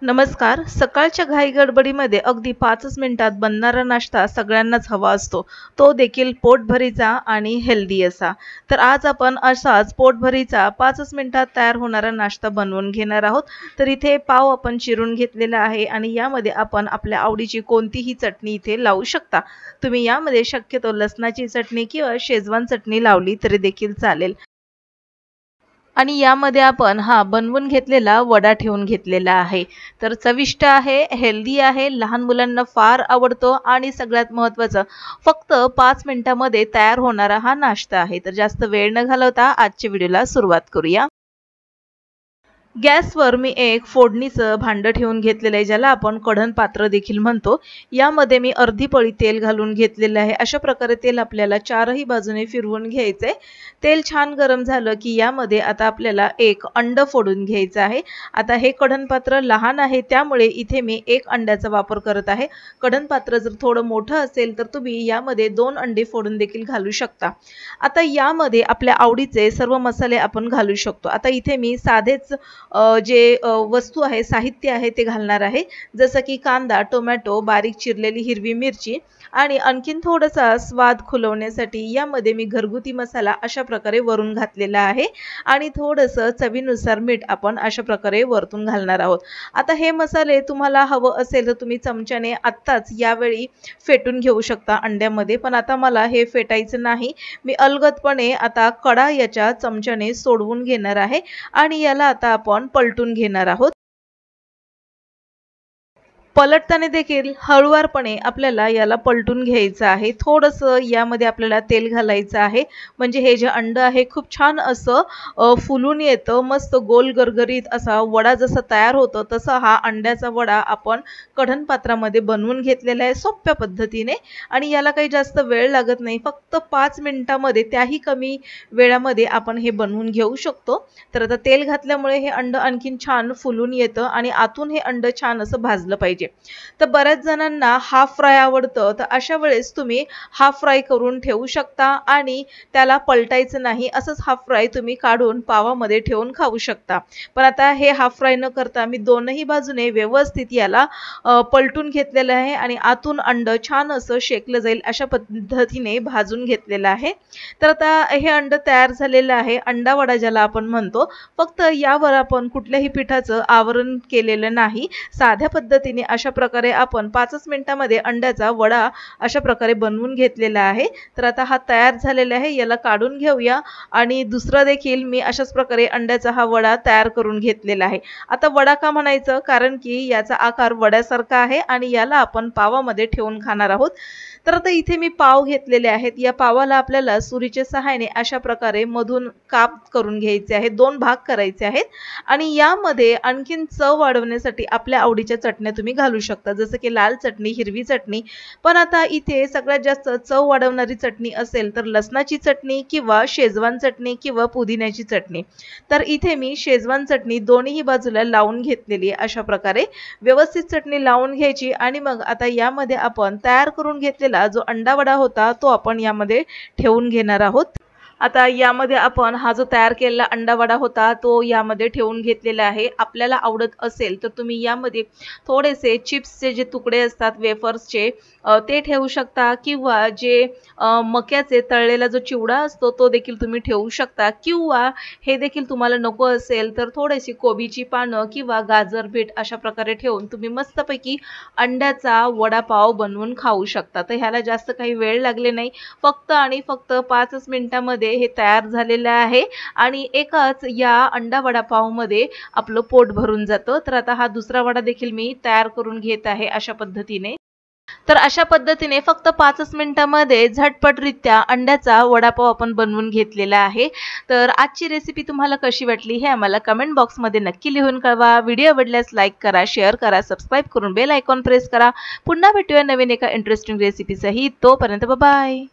नमस्कार. सकाळच्या घाईगडबडीमध्ये अगदी 5च मिनिटात बनणारा नाश्ता सगळ्यांनाच हवा असतो. तो देखील पोटभरीचा आणि हेल्दी असा. तर आज आपण असाच पोटभरीचा 5च मिनिटात तयार होणारा नाश्ता बनवून घेणार आहोत. तर इथे पाव आपण चिरून घेतलेला आहे आणि यामध्ये आपण आपल्या आवडीची कोणतीही चटणी इथे लावू शकता. तुम्ही यामध्ये शक्यतो लसणाची चटणी किंवा शेजवान चटणी लावली तरी देखील चालेल. आणि यामध्ये आपण बनवून घेतलेला वडा ठेवून घेतलेला आहे. तर चविष्ट आहे, हेल्दी आहे, लहान मुलांना फार आवडतो आणि सगळ्यात महत्त्वाचं फक्त 5 मिनिटांमध्ये तयार होणारा हा नाश्ता आहे. तर जास्त वेळ न घालवता आजच्या व्हिडिओला सुरुवात करूया. गॅसवर मी एक फोडणीचं भांडं ठेवून घेतलेलं आहे, ज्याला आपण कढण पात्र देखील म्हणतो. यामध्ये मी अर्धी पळी तेल घालून घेतलेलं आहे. अशा प्रकारे तेल आपल्याला चारही बाजूने फिरवून घ्यायचंय. तेल छान गरम झालं की यामध्ये आता आपल्याला एक अंड फोडून घ्यायचं आहे. आता हे कढण पात्र लहान आहे त्यामुळे इथे मी एक अंड्याचा वापर करत आहे. कढण पात्र जर थोडं मोठं असेल तर तुम्ही यामध्ये 2 अंडे फोडून देखील घालू शकता. आता यामध्ये आपल्या आवडीचे सर्व मसाले आपण घालू शकतो. आता इथे मी साधेच जे वस्तू आहे, साहित्य आहे ते घालणार आहे. जसं की कांदा, टोमॅटो, बारीक चिरलेली हिरवी मिरची आणि आणखीन थोडासा स्वाद खुलवण्यासाठी यामध्ये मी घरगुती मसाला अशा प्रकारे वरून घातलेला आहे आणि थोडंसं चवीनुसार मीठ आपण अशा प्रकारे वरतून घालणार आहोत. आता हे मसाले तुम्हाला हवं असेल तर तुम्ही चमच्याने आत्ताच यावेळी फेटून घेऊ शकता अंड्यामध्ये, पण आता मला हे फेटायचं नाही. मी अलगदपणे आता कडा याच्या चमच्याने सोडवून घेणार आहे आणि याला आता आपण पलटून घेणार आहोत. पलटताना देखील हळुवारपणे आपल्याला याला पलटून घ्यायचं आहे. थोडंसं यामध्ये आपल्याला तेल घालायचं आहे, म्हणजे हे जे अंड आहे खूप छान असं फुलून येतं. मस्त गोल गरगरीत असा वडा जसा तयार होतो तसा हा अंड्याचा वडा आपण कढण पात्रामध्ये बनवून घेतलेला आहे सोप्या पद्धतीने. आणि याला काही जास्त वेळ लागत नाही, फक्त 5 मिनिटांमध्ये, त्याही कमी वेळामध्ये आपण हे बनवून घेऊ शकतो. तर आता तेल घातल्यामुळे हे अंड आणखीन छान फुलून येतं आणि आतून हे अंड छान असं भाजलं पाहिजे. तर बऱ्याच जणांना हाफ फ्राय आवडतं, तर अशा वेळेस तुम्ही हाफ फ्राय करून ठेवू शकता आणि त्याला पलटायचं नाही. असंच हाफ फ्राय तुम्ही काढून पावामध्ये ठेवून खाऊ शकता. पण आता हे हाफ फ्राय न करता मी दोनही बाजूने व्यवस्थित याला पलटून घेतलेलं आहे आणि आतून अंड छान असं शेकलं जाईल अशा पद्धतीने भाजून घेतलेलं आहे. तर आता हे अंड तयार झालेलं आहे, अंडा वडा ज्याला आपण म्हणतो. फक्त यावर आपण कुठल्याही पिठाचं आवरण केलेलं नाही. साध्या पद्धतीने अशा प्रकारे आपण 5च मिनिटांमध्ये अंड्याचा वडा अशा प्रकारे बनवून घेतलेला आहे. तर आता हा तयार झालेला आहे, याला काढून घेऊया. आणि दुसरा देखील मी अशाच प्रकारे अंड्याचा हा वडा तयार करून घेतलेला आहे. आता वडा का म्हणायचं, कारण की याचा आकार वड्यासारखा आहे आणि याला आपण पावामध्ये ठेवून खाणार आहोत. तर आता इथे मी पाव घेतलेले आहेत. या पावाला आपल्याला सुरीच्या सहाय्याने अशा प्रकारे मधून काप करून घ्यायचे आहेत, 2 भाग करायचे आहेत. आणि यामध्ये आणखीन चव वाढवण्यासाठी आपल्या आवडीच्या चटण्या तुम्ही घालू शकता, जसं की लाल चटणी, हिरवी चटणी. पण आता इथे सगळ्यात जास्त चव वाढवणारी चटणी असेल तर लसणाची चटणी किंवा शेजवान चटणी किंवा पुदिन्याची चटणी. तर इथे मी शेजवान चटणी दोन्ही बाजूला लावून घेतलेली आहे. अशा प्रकारे व्यवस्थित चटणी लावून घ्यायची आणि मग आता यामध्ये आपण तयार करून घेतलेला जो अंडा वडा होता तो आपण यामध्ये ठेवून घेणार आहोत. आता यामध्ये आपण हा जो तयार केलेला अंडा वडा होता तो यामध्ये ठेवून घेतलेला आहे. आपल्याला आवडत असेल तर तुम्ही यामध्ये थोडेसे चिप्सचे जे तुकडे असतात वेफर्सचे ते ठेवू शकता किंवा जे मक्याचे तळलेला जो चिवडा असतो तो देखील तुम्ही ठेवू शकता. किंवा हे देखील तुम्हाला नको असेल तर थोडीशी कोबीची पानं किंवा गाजर बीट अशा प्रकारे ठेवून तुम्ही मस्तपैकी अंड्याचा वडापाव बनवून खाऊ शकता. तर ह्याला जास्त काही वेळ लागले नाही, फक्त आणि फक्त 5च मिनिटांमध्ये हे तयार झालेलं आहे आणि एकाच या अंडा वडापाव मध्ये आपलं पोट भरून जातं. तर आता हा दुसरा वडा देखील मी तयार करून घेत आहे अशा पद्धतीने. तर अशा पद्धतीने फक्त 5च मिनिटांमध्ये झटपटरित्या अंड्याचा वडापाव आपण बनवून घेतलेला आहे. तर आजची रेसिपी तुम्हाला कशी वाटली हे आम्हाला कमेंट बॉक्समध्ये नक्की लिहून कळवा. व्हिडिओ आवडल्यास लाईक करा, शेअर करा, सबस्क्राईब करून बेल आयकॉन प्रेस करा. पुन्हा भेटूया नवीन एका इंटरेस्टिंग रेसिपी सहित. तोपर्यंत बाय.